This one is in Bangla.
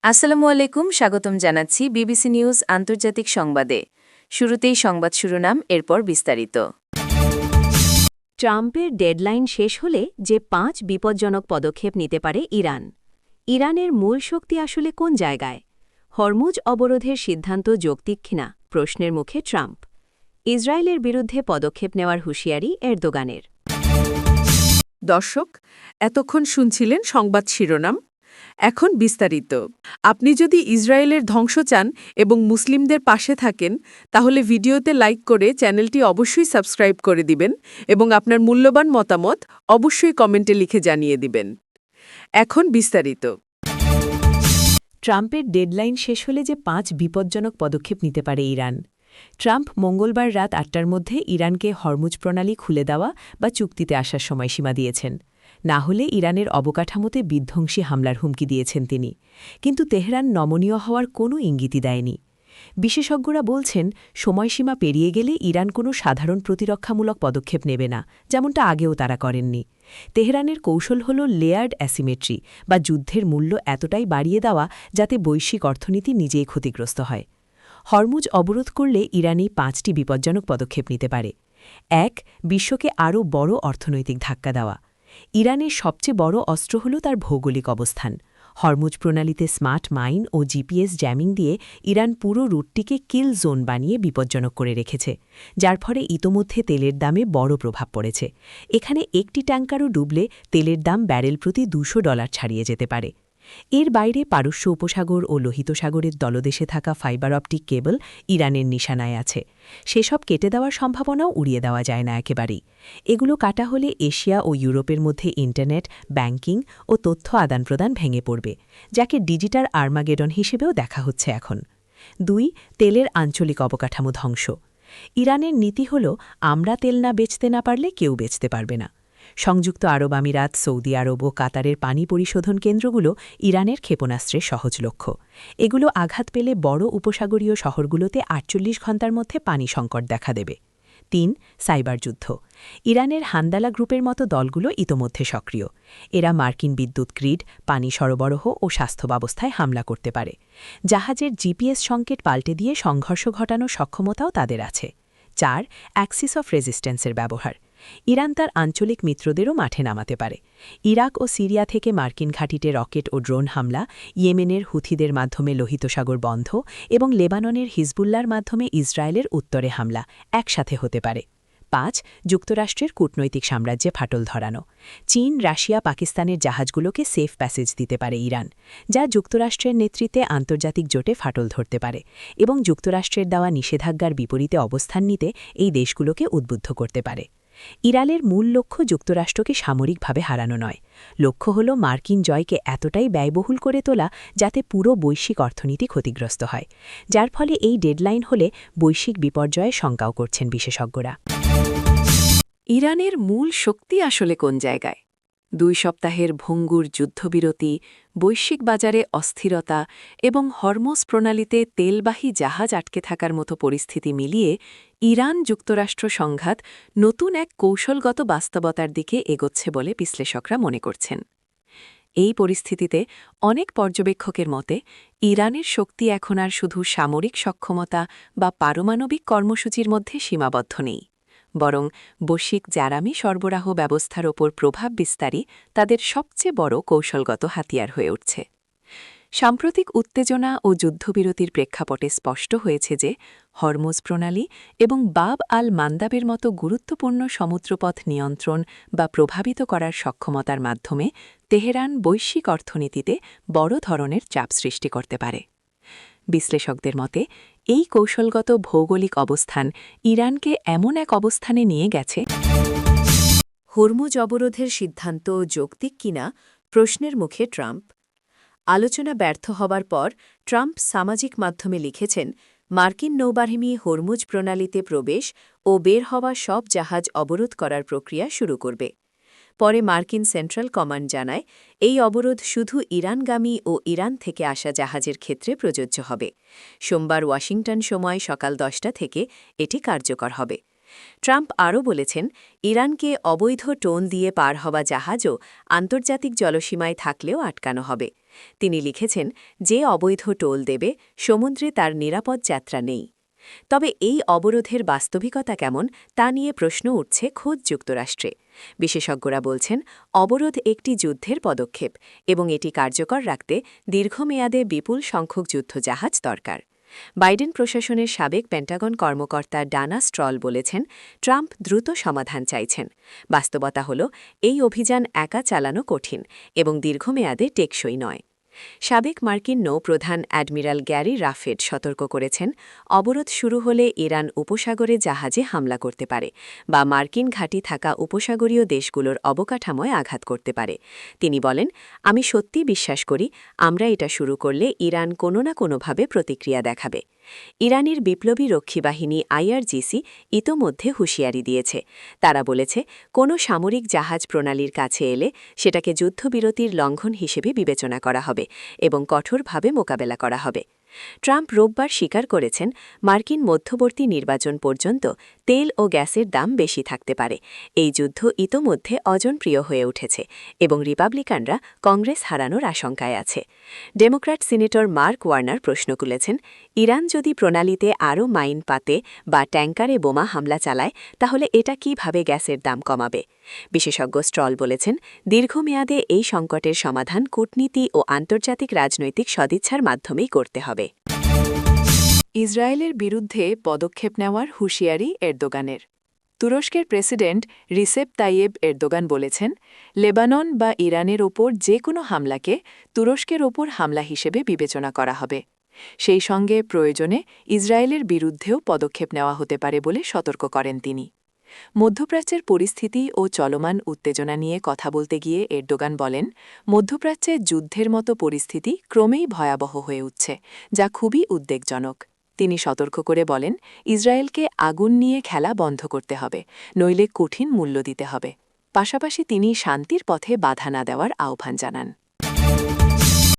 আসসালামু আলাইকুম, স্বাগতম জানাচ্ছি বিবিসি নিউজ আন্তর্জাতিক সংবাদে। শুরুতেই সংবাদ শিরোনাম, এরপর বিস্তারিত। ট্রাম্পের ডেডলাইন শেষ হলে যে 5 বিপজ্জনক পদক্ষেপ নিতে পারে ইরান। ইরানের মূল শক্তি আসলে কোন জায়গায়? হরমুজ অবরোধের সিদ্ধান্ত যৌক্তিক কিনা প্রশ্নের মুখে ট্রাম্প। ইসরায়েলের বিরুদ্ধে পদক্ষেপ নেওয়ার হুঁশিয়ারি এরদোগানের। দর্শক, এতক্ষণ শুনছিলেন সংবাদ শিরোনাম। এখন বিস্তারিত। আপনি যদি ইসরায়েলের ধ্বংস চান এবং মুসলিমদের পাশে থাকেন, তাহলে ভিডিওতে লাইক করে চ্যানেলটি অবশ্যই সাবস্ক্রাইব করে দিবেন এবং আপনার মূল্যবান মতামত অবশ্যই কমেন্টে লিখে জানিয়ে দিবেন। এখন বিস্তারিত। ট্রাম্পের ডেডলাইন শেষ হলে যে 5 বিপজ্জনক পদক্ষেপ নিতে পারে ইরান। ট্রাম্প মঙ্গলবার রাত 8টার মধ্যে ইরানকে হরমুজ প্রণালী খুলে দেওয়া বা চুক্তিতে আসার সময়সীমা দিয়েছেন। না হলে ইরানের অবকাঠামোতে বিধ্বংসী হামলার হুমকি দিয়েছেন তিনি। কিন্তু তেহরান নমনীয় হওয়ার কোনো ইঙ্গিতই দেয়নি। বিশেষজ্ঞরা বলছেন, সময়সীমা পেরিয়ে গেলে ইরান কোনো সাধারণ প্রতিরক্ষামূলক পদক্ষেপ নেবে না, যেমনটা আগেও তারা করেননি। তেহরানের কৌশল হল লেয়ার্ড অ্যাসিমেট্রি বা যুদ্ধের মূল্য এতটাই বাড়িয়ে দেওয়া যাতে বৈশ্বিক অর্থনীতি নিজেই ক্ষতিগ্রস্ত হয়। হরমুজ অবরোধ করলে ইরানই 5টি বিপজ্জনক পদক্ষেপ নিতে পারে। 1. বিশ্বকে আরও বড় অর্থনৈতিক ধাক্কা দেওয়া। ইরানের সবচেয়ে বড় অস্ত্র হল তার ভৌগোলিক অবস্থান। হরমুজ প্রণালীতে স্মার্ট মাইন ও জিপিএস জ্যামিং দিয়ে ইরান পুরো রুটটিকে কিল জোন বানিয়ে বিপজ্জনক করে রেখেছে, যার ফলে ইতোমধ্যে তেলের দামে বড় প্রভাব পড়েছে। এখানে একটি ট্যাঙ্কারও ডুবলে তেলের দাম ব্যারেল প্রতি $200 ছাড়িয়ে যেতে পারে। এর বাইরে পারস্য উপসাগর ও লোহিত সাগরের তলদেশে থাকা ফাইবার অপটিক কেবল ইরানের নিশানায় আছে। সেসব কেটে দেওয়ার সম্ভাবনাও উড়িয়ে দেওয়া যায় না একেবারেই। এগুলো কাটা হলে এশিয়া ও ইউরোপের মধ্যে ইন্টারনেট, ব্যাংকিং ও তথ্য আদান প্রদান ভেঙে পড়বে, যাকে ডিজিটাল আর্মাগেডন হিসেবেও দেখা হচ্ছে এখন। 2. তেলের আঞ্চলিক অবকাঠামো ধ্বংস। ইরানের নীতি হল, আমরা তেল না বেচতে না পারলে কেউ বেচতে পারবে না। সংযুক্ত আরব আমিরাত, সৌদি আরব ও কাতারের পানি পরিশোধন কেন্দ্রগুলো ইরানের ক্ষেপণাস্ত্রের সহজ লক্ষ্য। এগুলো আঘাত পেলে বড় উপসাগরীয় শহরগুলোতে 48 ঘণ্টার মধ্যে পানি সংকট দেখা দেবে। 3. সাইবার যুদ্ধ। ইরানের হান্দালা গ্রুপের মতো দলগুলো ইতোমধ্যে সক্রিয়। এরা মার্কিন বিদ্যুৎ গ্রিড, পানি সরবরাহ ও স্বাস্থ্য ব্যবস্থায় হামলা করতে পারে। জাহাজের জিপিএস সংকেত পাল্টে দিয়ে সংঘর্ষ ঘটানোর সক্ষমতাও তাদের আছে। 4. অ্যাক্সিস অফ রেজিস্ট্যান্সের ব্যবহার। ইরান তার আঞ্চলিক মিত্রদেরও মাঠে নামাতে পারে। ইরাক ও সিরিয়া থেকে মার্কিন ঘাঁটিতে রকেট ও ড্রোন হামলা, ইয়েমেনের হুথিদের মাধ্যমে লোহিত সাগর বন্ধ এবং লেবাননের হিজবুল্লার মাধ্যমে ইসরায়েলের উত্তরে হামলা একসাথে হতে পারে। 5. যুক্তরাষ্ট্রের কূটনৈতিক সাম্রাজ্যে ফাটল ধরানো। চীন, রাশিয়া, পাকিস্তানের জাহাজগুলোকে সেফ প্যাসেজ দিতে পারে ইরান, যা যুক্তরাষ্ট্রের নেতৃত্বে আন্তর্জাতিক জোটে ফাটল ধরতে পারে এবং যুক্তরাষ্ট্রের দেওয়া নিষেধাজ্ঞার বিপরীতে অবস্থান নিতে এই দেশগুলোকে উদ্বুদ্ধ করতে পারে। ইরানের মূল লক্ষ্য যুক্তরাষ্ট্রকে সামরিকভাবে হারানো নয়। লক্ষ্য হল মার্কিন জয়কে এতটাই ব্যয়বহুল করে তোলা যাতে পুরো বৈশ্বিক অর্থনীতি ক্ষতিগ্রস্ত হয়, যার ফলে এই ডেডলাইন হলে বৈশ্বিক বিপর্যয়ে শঙ্কাও করছেন বিশেষজ্ঞরা। ইরানের মূল শক্তি আসলে কোন জায়গায়? 2 সপ্তাহের ভঙ্গুর যুদ্ধবিরতি, বৈশ্বিক বাজারে অস্থিরতা এবং হরমুজ প্রণালীতে তেলবাহী জাহাজ আটকে থাকার মতো পরিস্থিতি মিলিয়ে ইরান যুক্তরাষ্ট্র সংঘাত নতুন এক কৌশলগত বাস্তবতার দিকে এগোচ্ছে বলে বিশ্লেষকরা মনে করছেন। এই পরিস্থিতিতে অনেক পর্যবেক্ষকের মতে ইরানের শক্তি এখন আর শুধু সামরিক সক্ষমতা বা পারমাণবিক কর্মসূচির মধ্যে সীমাবদ্ধ নেই, বরং বৈশ্বিক জ্বালানি সরবরাহ ব্যবস্থার ওপর প্রভাব বিস্তারই তাদের সবচেয়ে বড় কৌশলগত হাতিয়ার হয়ে উঠছে। সাম্প্রতিক উত্তেজনা ও যুদ্ধবিরতির প্রেক্ষাপটে স্পষ্ট হয়েছে যে হরমুজ প্রণালী এবং বাব আল মান্দাবের মতো গুরুত্বপূর্ণ সমুদ্রপথ নিয়ন্ত্রণ বা প্রভাবিত করার সক্ষমতার মাধ্যমে তেহরান বৈশ্বিক অর্থনীতিতে বড় ধরনের চাপ সৃষ্টি করতে পারে। বিশ্লেষকদের মতে এই কৌশলগত ভৌগোলিক অবস্থান ইরানকে এমন এক অবস্থানে নিয়ে গেছে। হরমুজ অবরোধের সিদ্ধান্ত যৌক্তিক কিনা প্রশ্নের মুখে ট্রাম্প। আলোচনা ব্যর্থ হবার পর ট্রাম্প সামাজিক মাধ্যমে লিখেছেন, মার্কিন নৌবাহিনী হরমুজ প্রণালীতে প্রবেশ ও বের হওয়া সব জাহাজ অবরোধ করার প্রক্রিয়া শুরু করবে। পরে মার্কিন সেন্ট্রাল কমান্ড জানায়, এই অবরোধ শুধু ইরানগামী ও ইরান থেকে আসা জাহাজের ক্ষেত্রে প্রযোজ্য হবে। সোমবার ওয়াশিংটন সময় সকাল 10টা থেকে এটি কার্যকর হবে। ট্রাম্প আরও বলেছেন, ইরানকে অবৈধ টোল দিয়ে পার হওয়া জাহাজও আন্তর্জাতিক জলসীমায় থাকলেও আটকানো হবে। তিনি লিখেছেন, যে অবৈধ টোল দেবে সমুদ্রে তার নিরাপদ যাত্রা নেই। তবে এই অবরোধের বাস্তবিকতা কেমন তা নিয়ে প্রশ্ন উঠছে খোদ যুক্তরাষ্ট্রে। বিশেষজ্ঞরা বলছেন, অবরোধ একটি যুদ্ধের পদক্ষেপ এবং এটি কার্যকর রাখতে দীর্ঘমেয়াদে বিপুল সংখ্যক যুদ্ধজাহাজ দরকার। বাইডেন প্রশাসনের সাবেক পেন্টাগন কর্মকর্তা ডানা স্ট্রল বলেছেন, ট্রাম্প দ্রুত সমাধান চাইছেন। বাস্তবতা হল, এই অভিযান একা চালানো কঠিন এবং দীর্ঘমেয়াদে টেকসই নয়। সাবেক মার্কিন নৌপ্রধান অ্যাডমিরাল গ্যারি রাফেড সতর্ক করেছেন, অবরোধ শুরু হলে ইরান উপসাগরে জাহাজে হামলা করতে পারে বা মার্কিন ঘাঁটি থাকা উপসাগরীয় দেশগুলোর অবকাঠামোয় আঘাত করতে পারে। তিনি বলেন, আমি সত্যি বিশ্বাস করি আমরা এটা শুরু করলে ইরান কোনো না কোনোভাবে প্রতিক্রিয়া দেখাবে। ইরানের বিপ্লবী রক্ষী বাহিনী আইআরজিসি ইতোমধ্যে হুঁশিয়ারি দিয়েছে। তারা বলেছে, কোনো সামরিক জাহাজ প্রণালীর কাছে এলে সেটাকে যুদ্ধবিরতির লঙ্ঘন হিসেবে বিবেচনা করা হবে এবং কঠোরভাবে মোকাবেলা করা হবে। ট্রাম্প রোববার স্বীকার করেছেন, মার্কিন মধ্যবর্তী নির্বাচন পর্যন্ত তেল ও গ্যাসের দাম বেশি থাকতে পারে। এই যুদ্ধ ইতোমধ্যে অজনপ্রিয় হয়ে উঠেছে এবং রিপাবলিকানরা কংগ্রেস হারানোর আশঙ্কায় আছে। ডেমোক্র্যাট সিনেটর মার্ক ওয়ার্নার প্রশ্ন তুলেছেন, ইরান যদি প্রণালীতে আরও মাইন পাতে বা ট্যাঙ্কারে বোমা হামলা চালায় তাহলে এটা কিভাবে গ্যাসের দাম কমাবে? বিশেষজ্ঞ স্ট্রল বলেছেন, দীর্ঘমেয়াদে এই সংকটের সমাধান কূটনীতি ও আন্তর্জাতিক রাজনৈতিক সদিচ্ছার মাধ্যমেই করতে হবে। ইসরায়েলের বিরুদ্ধে পদক্ষেপ নেওয়ার হুঁশিয়ারি এরদোগানের। তুরস্কের প্রেসিডেন্ট রিসেপ তাইয়েব এরদোগান বলেছেন, লেবানন বা ইরানের ওপর যে কোনো হামলাকে তুরস্কের ওপর হামলা হিসেবে বিবেচনা করা হবে। সেই সঙ্গে প্রয়োজনে ইসরায়েলের বিরুদ্ধেও পদক্ষেপ নেওয়া হতে পারে বলে সতর্ক করেন তিনি। মধ্যপ্রাচ্যের পরিস্থিতি ও চলমান উত্তেজনা নিয়ে কথা বলতে গিয়ে এরদোগান বলেন, মধ্যপ্রাচ্যে যুদ্ধের মতো পরিস্থিতি ক্রমেই ভয়াবহ হয়ে উঠছে, যা খুবই উদ্বেগজনক। তিনি সতর্ক করে বলেন, ইসরায়েলকে আগুন নিয়ে খেলা বন্ধ করতে হবে, নইলে কঠিন মূল্য দিতে হবে। পাশাপাশি তিনি শান্তির পথে বাধা না দেওয়ার আহ্বান জানান।